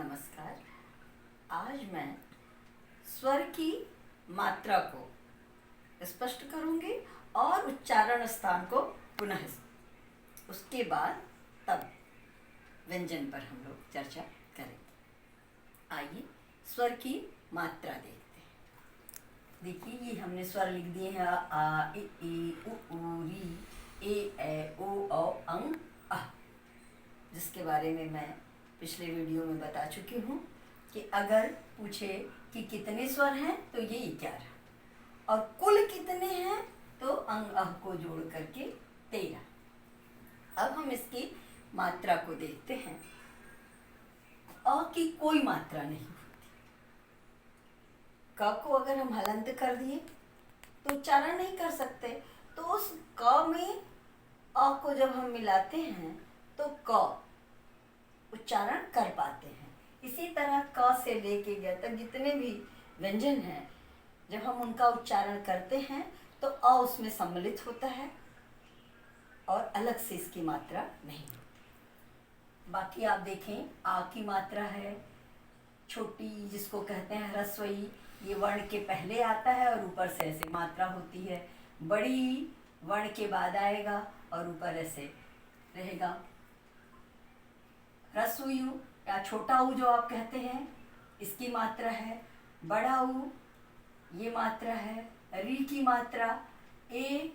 नमस्कार। आज मैं स्वर की मात्रा को स्पष्ट करूंगी और उच्चारण स्थान को पुनः, उसके बाद तब व्यंजन पर हम लोग चर्चा करेंगे। आइए स्वर की मात्रा देखते हैं। देखिए, ये हमने स्वर लिख दिए हैं आ इ ई उ ऊ री ए ओ औ अंग अ, जिसके बारे में मैं पिछले वीडियो में बता चुकी हूँ कि अगर पूछे कि कितने स्वर हैं तो ये 11 और कुल कितने हैं तो अंग अह को जोड़ करके 13। अब हम इसकी मात्रा को देखते हैं। अ की कोई मात्रा नहीं होती। क को अगर हम हलंत कर दिए तो उच्चारण नहीं कर सकते, तो उस क में अ को जब हम मिलाते हैं तो क उच्चारण कर पाते हैं। इसी तरह क से लेके ग तक जितने भी व्यंजन हैं, जब हम उनका उच्चारण करते हैं तो अ उसमें सम्मिलित होता है और अलग से इसकी मात्रा नहीं होती। बाकी आप देखें, आ की मात्रा है छोटी, जिसको कहते हैं ह्रस्वई, ये वर्ण के पहले आता है और ऊपर से ऐसे मात्रा होती है। बड़ी वर्ण के बाद आएगा और ऊपर ऐसे रहेगा। ह्रस्व यू या छोटा ऊ जो आप कहते हैं, इसकी मात्रा है। बड़ा ऊ ये मात्रा है। री की मात्रा ए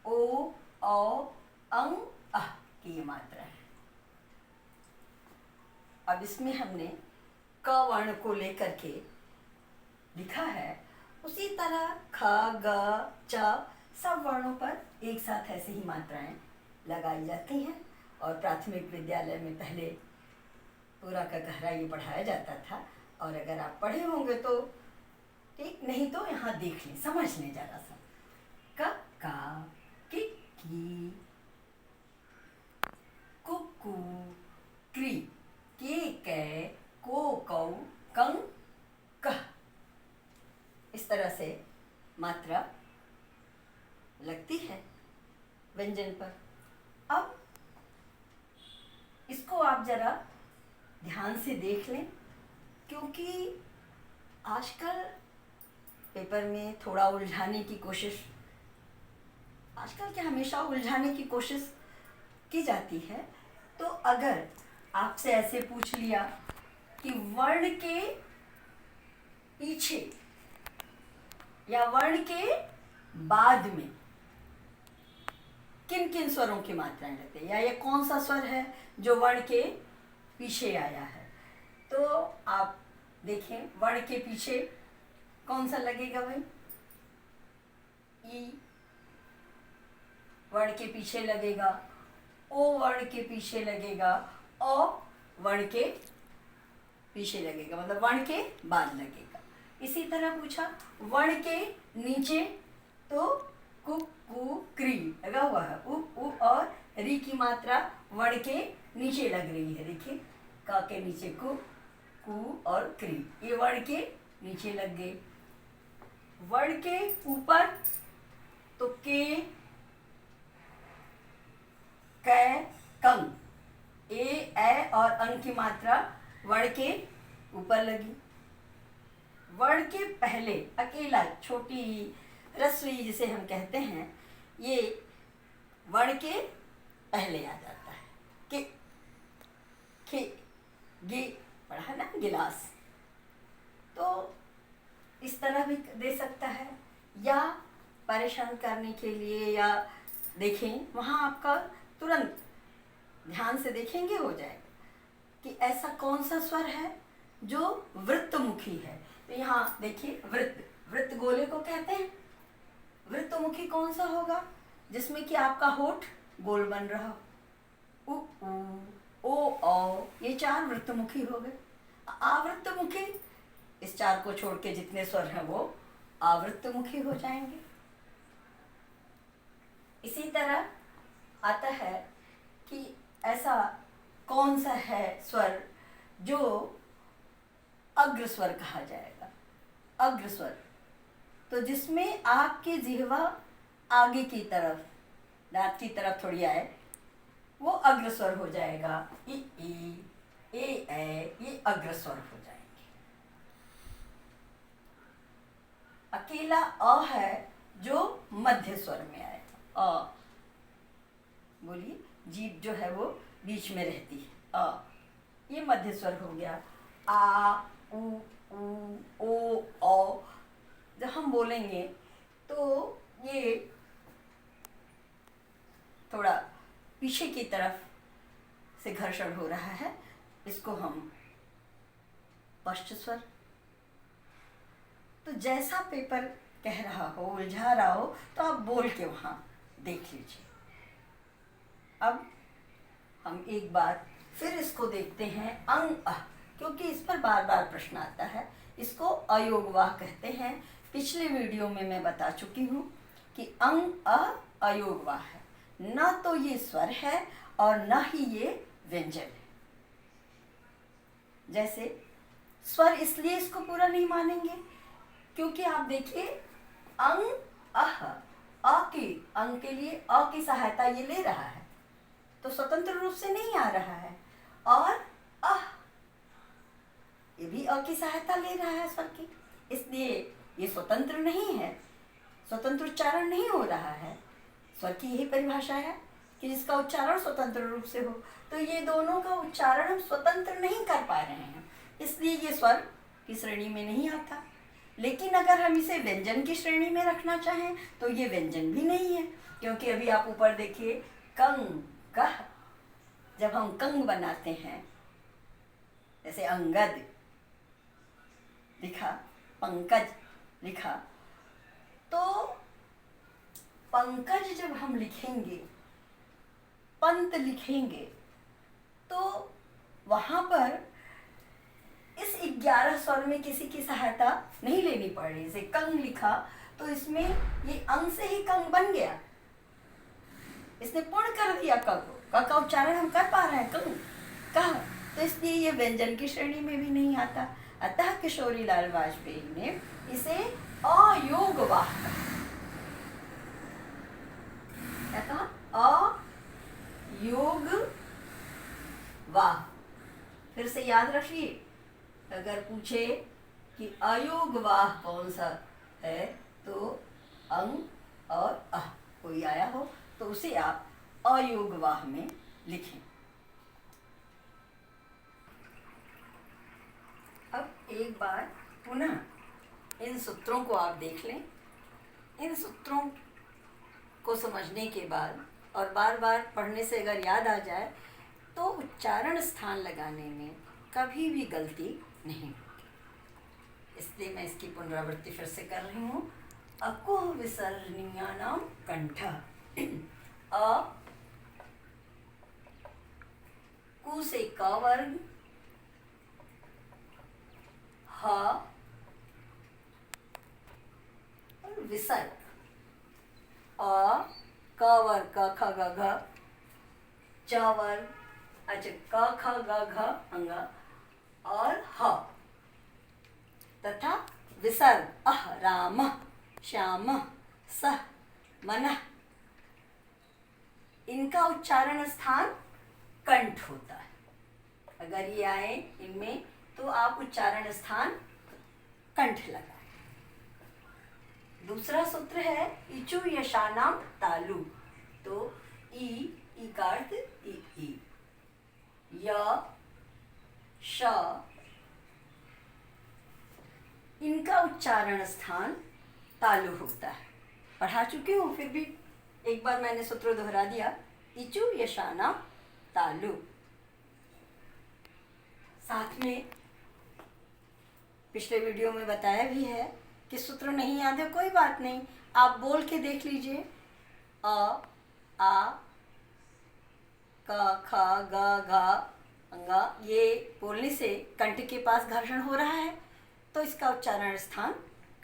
ओ औ अंग अह की ये मात्रा है। अब इसमें हमने क वर्ण को लेकर के लिखा है, उसी तरह ख ग च सब वर्णों पर एक साथ ऐसे ही मात्राएं लगाई जाती हैं। और प्राथमिक विद्यालय में पहले पूरा का गहरा ये पढ़ाया जाता था, और अगर आप पढ़े होंगे तो ठीक, नहीं तो यहाँ देख लें, समझ लें जरा सा। क का, कि कुकु, क्री, के को कौ, कंग कह, इस तरह से मात्रा लगती है व्यंजन पर। अब इसको आप जरा ध्यान से देख लें, क्योंकि आजकल पेपर में थोड़ा उलझाने की कोशिश, आजकल क्या हमेशा उलझाने की कोशिश की जाती है। तो अगर आपसे ऐसे पूछ लिया कि वर्ण के पीछे या वर्ण के बाद में किन किन स्वरों की मात्राएं लगती है, या ये कौन सा स्वर है जो वर्ण के पीछे आया है, तो आप देखें वर्ण के पीछे कौन सा लगेगा भाई। ई वर्ण के पीछे लगेगा, ओ वर्ण के पीछे लगेगा, औ वर्ण के पीछे लगेगा, मतलब वर्ण के बाद लगेगा। इसी तरह पूछा वर्ण के नीचे, तो कु कु क्री लगा हुआ है। उ और री की मात्रा वर्ण के नीचे लग रही है। देखिए, का के नीचे कु और क्री, ये वर्ण के नीचे लग गए। वर्ण के ऊपर तो के कंग, ए और अंग की मात्रा वर्ण के ऊपर लगी। वर्ण के पहले अकेला छोटी ह्रस्व ई जिसे हम कहते हैं, ये वर्ण के पहले आ जाता है। के खे गे पढ़ा है ना, गिलास, तो इस तरह भी दे सकता है। या परेशान करने के लिए, या देखें वहाँ आपका तुरंत ध्यान से देखेंगे हो जाएगा कि ऐसा कौन सा स्वर है जो वृत्तमुखी है। तो यहाँ देखिए, वृत्त गोले को कहते हैं। वृत्तमुखी कौन सा होगा, जिसमें कि आपका होठ गोल बन रहा हो। उ ओ औ, ये 4 वृत्तमुखी हो गए। आवृत्तमुखी, इस 4 को छोड़ के जितने स्वर हैं वो आवृत्तमुखी हो जाएंगे। इसी तरह आता है कि ऐसा कौन सा है स्वर जो अग्र स्वर कहा जाएगा। अग्र स्वर तो जिसमें आपके जिह्वा आगे की तरफ, दांत की तरफ थोड़ी आए, वो अग्रस्वर हो जाएगा। ई ए ये अग्रस्वर हो जाएंगे। अकेला अ है जो मध्य स्वर में आएगा। अ, बोलिए, जीभ जो है वो बीच में रहती है। अ, ये मध्य स्वर हो गया। आ उ ओ औ जब हम बोलेंगे तो ये थोड़ा पीछे की तरफ से घर्षण हो रहा है, इसको हम पश्च स्वर। तो जैसा पेपर कह रहा हो, उलझा रहा हो, तो आप बोल के वहां देख लीजिए। अब हम एक बार फिर इसको देखते हैं। अंग अह, क्योंकि इस पर बार बार प्रश्न आता है। इसको अयोगवाह कहते हैं। पिछले वीडियो में मैं बता चुकी हूँ कि अंग अह अयोगवाह है। न तो ये स्वर है और न ही ये व्यंजन है। जैसे स्वर इसलिए इसको पूरा नहीं मानेंगे क्योंकि आप देखिए, अंग अह, अंग के लिए अ की सहायता ये ले रहा है, तो स्वतंत्र रूप से नहीं आ रहा है। और अह, ये भी अ की सहायता ले रहा है स्वर की, इसलिए ये स्वतंत्र नहीं है, स्वतंत्र उच्चारण नहीं हो रहा है। स्वर की यही परिभाषा है कि जिसका उच्चारण स्वतंत्र रूप से हो। तो ये दोनों का उच्चारण हम स्वतंत्र नहीं कर पा रहे हैं, इसलिए ये स्वर की श्रेणी में नहीं आता। लेकिन अगर हम इसे व्यंजन की श्रेणी में रखना चाहें तो ये व्यंजन भी नहीं है, क्योंकि अभी आप ऊपर देखिए, कंग कह, जब हम कंग बनाते हैं, जैसे अंगद लिखा, पंकज लिखा, तो पंकज जब हम लिखेंगे, पंत लिखेंगे, तो वहां पर इस 11 स्वर में किसी की सहायता नहीं लेनी पड़ रही। जैसे कंग लिखा तो इसमें ये अंग से ही कंग बन गया, इसने पूर्ण कर दिया क को। क का उच्चारण हम कर पा रहे हैं, कंग कह, तो इसलिए ये व्यंजन की श्रेणी में भी नहीं आता। अतः किशोरी लाल वाजपेयी ने इसे अयोगवाह कहा, अयोगवाह। फिर से याद रखिए, अगर पूछे कि अयोगवाह कौन सा है, तो अंग और अह कोई आया हो तो उसे आप अयोगवाह में लिखें। अब एक बार पुनः इन सूत्रों को आप देख लें। इन सूत्रों को समझने के बाद और बार बार पढ़ने से अगर याद आ जाए तो उच्चारण स्थान लगाने में कभी भी गलती नहीं होगी। इसलिए मैं इसकी पुनरावृत्ति फिर से कर रही हूँ। अकुह विसर्जनीयानाम कंठः। अ, कु से क वर्ग, ह और विसर्ग, अ, क वर्ग क ख ग घ, च वर्ग, अच्छा क ख ग घ अंग और ह, तथा विसर्ग अह, राम, श्याम, सह, मनः, इनका उच्चारण स्थान कंठ होता है। अगर ये आए इनमें तो आप उच्चारण स्थान कंठ लगाएं। दूसरा सूत्र है इचु यशानाम तालु। तो ई का अर्थ ई, य, श, इनका उच्चारण स्थान तालु होता है। पढ़ा चुकी हूँ, फिर भी एक बार मैंने सूत्र दोहरा दिया। इचु यशानाम तालु। साथ में पिछले वीडियो में बताया भी है कि सूत्र नहीं याद है कोई बात नहीं, आप बोल के देख लीजिए। अ, आ, क, ख, ग, घ, अंग, ये बोलने से कंठ के पास घर्षण हो रहा है, तो इसका उच्चारण स्थान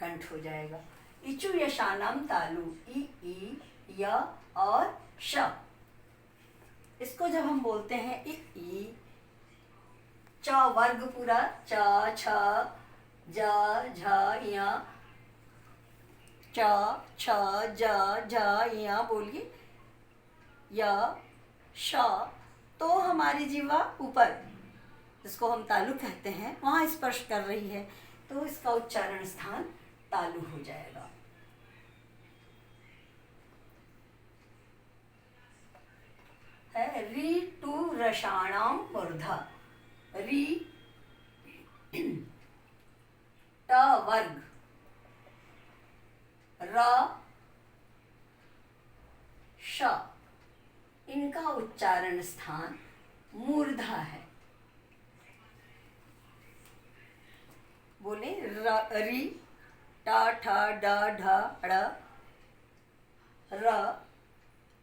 कंठ हो जाएगा। इचु यशानाम तालु, ई, य और श। इसको जब हम बोलते हैं ई, च वर्ग पूरा, च, छ, ज, झ, य, च, छ, ज, झ, य बोलिए, य, श, तो हमारी जीवा ऊपर, जिसको हम तालु कहते हैं, वहाँ स्पर्श कर रही है, तो इसका उच्चारण स्थान तालु हो जाएगा। है री टू रसाणाम मूर्धा, री ट वर्ग, र श, इनका उच्चारण स्थान मूर्धा है। बोले री टा ठा ड ढ ड़ र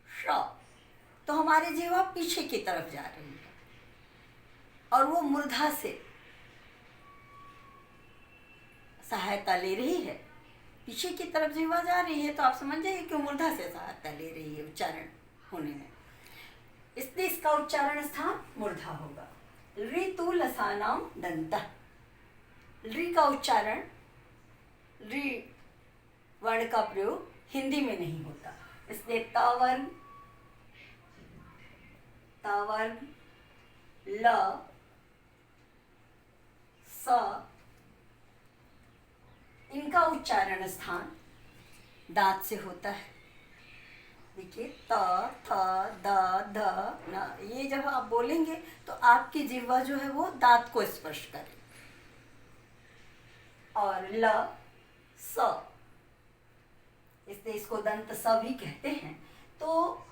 श, तो हमारी जीवा पीछे की तरफ जा रही है और वो मूर्धा से सहायता ले रही है। पीछे की तरफ जीवा जा रही है तो आप समझ जाइए कि मूर्धा से सहायता ले रही है उच्चारण होने में, इसलिए इसका उच्चारण स्थान मूर्धा होगा। ऋतु लसानाम दंत, री का उच्चारण, री वर्ण का प्रयोग हिंदी में नहीं होता, इसलिए तावर्ग, तावर्ग, ल, स, इनका उच्चारण स्थान दांत से होता है। देखिए त, थ, द, ध, न, ये जब आप बोलेंगे तो आपकी जिह्वा जो है वो दांत को स्पर्श करे। और ल, स, इसलिए इसको दंत स भी कहते हैं, तो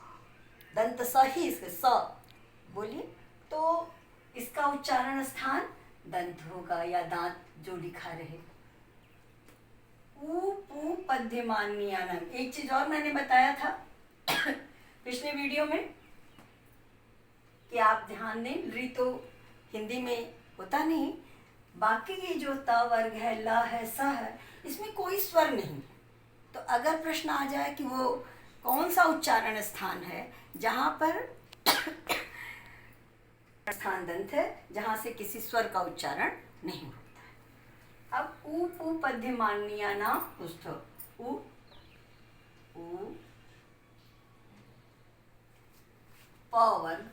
दंत स ही इसके स बोलिए तो इसका उच्चारण स्थान दंत होगा या दांत जो लिखा रहे। ऊ पू पद्यमान्यानम, एक चीज और मैंने बताया था पिछले वीडियो में कि आप ध्यान दें, री तो हिंदी में होता नहीं, बाकी ये जो त वर्ग है, ल है, स है, इसमें कोई स्वर नहीं। तो अगर प्रश्न आ जाए कि वो कौन सा उच्चारण स्थान है जहाँ पर स्थान दंत है, जहाँ से किसी स्वर का उच्चारण नहीं होता है। अब ऊ पू पद्यमान्या नाम पुष्ठ, ऊ ऊ प वर्ग,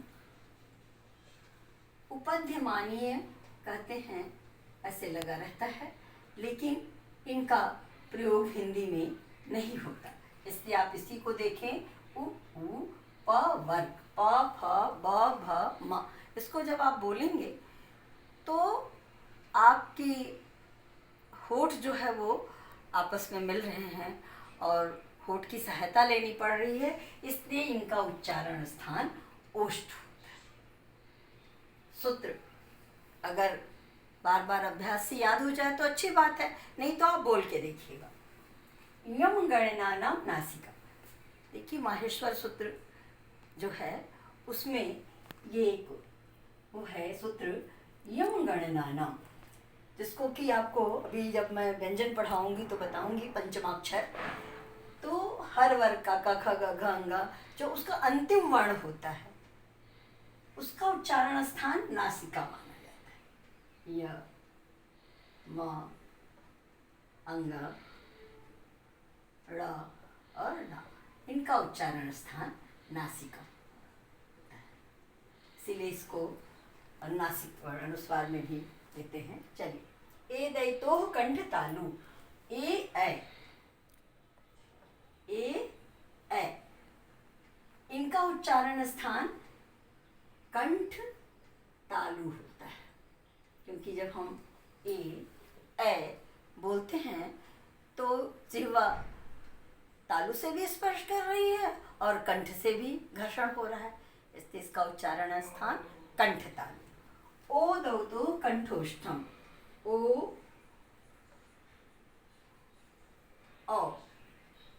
उपध्यमानीय कहते हैं, ऐसे लगा रहता है, लेकिन इनका प्रयोग हिंदी में नहीं होता, इसलिए आप इसी को देखें, उ ऊ प वर्ग, प फ ब भ म, इसको जब आप बोलेंगे तो आपकी होठ जो है वो आपस में मिल रहे हैं और होठ की सहायता लेनी पड़ रही है, इसलिए इनका उच्चारण स्थान ओष्ठ होता है। सूत्र अगर बार बार अभ्यास से याद हो जाए तो अच्छी बात है, नहीं तो आप बोल के देखिएगा। यम गणना नाम नासिका, देखिए माहेश्वर सूत्र जो है उसमें ये एक वो है सूत्र यम गणना नाम, जिसको कि आपको अभी जब मैं व्यंजन पढ़ाऊंगी तो बताऊंगी पंचमाक्षर। तो हर वर्ग का क ख ग घ अंग जो उसका अंतिम वर्ण होता है उसका उच्चारण स्थान नासिका माना जाता है। य म अंग ड़ और ण, इनका उच्चारण स्थान नासिका, इसीलिए इसको नासिक अनुस्वार में भी लेते हैं। चलिए, ए दैतो कंठ तालु, ए ए, इनका उच्चारण स्थान कंठ तालु होता है, क्योंकि जब हम ए बोलते हैं तो जिह्वा तालु से भी स्पर्श कर रही है और कंठ से भी घर्षण हो रहा है, इसलिए इसका उच्चारण स्थान कंठ तालु। ओ दौतो कंठोष्ठम, ओ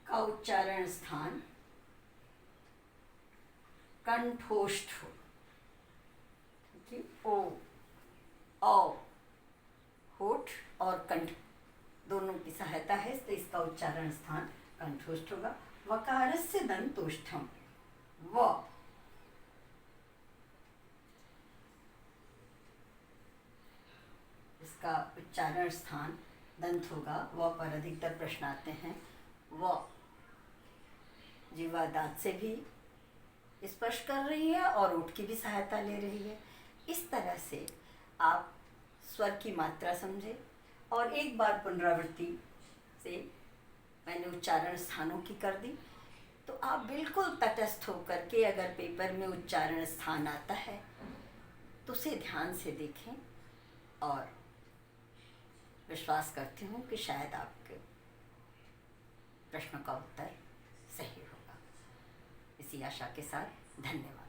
का उच्चारण स्थान कंठोष्ठ, ओ होठ और कंठ दोनों की सहायता है, इसलिए इसका उच्चारण स्थान कंठोष्ठ होगा। वकारस्य दंतोष्ठम, व इसका उच्चारण स्थान दंत होगा। व पर अधिकतर प्रश्न आते हैं। व जिह्वा दांत से भी स्पर्श कर रही है और ओठ की भी सहायता ले रही है। इस तरह से आप स्वर की मात्रा समझे और एक बार पुनरावृत्ति से मैंने उच्चारण स्थानों की कर दी, तो आप बिल्कुल तटस्थ होकर के अगर पेपर में उच्चारण स्थान आता है तो उसे ध्यान से देखें और विश्वास करती हूँ कि शायद आपके प्रश्न का उत्तर सही होगा। इसी आशा के साथ धन्यवाद।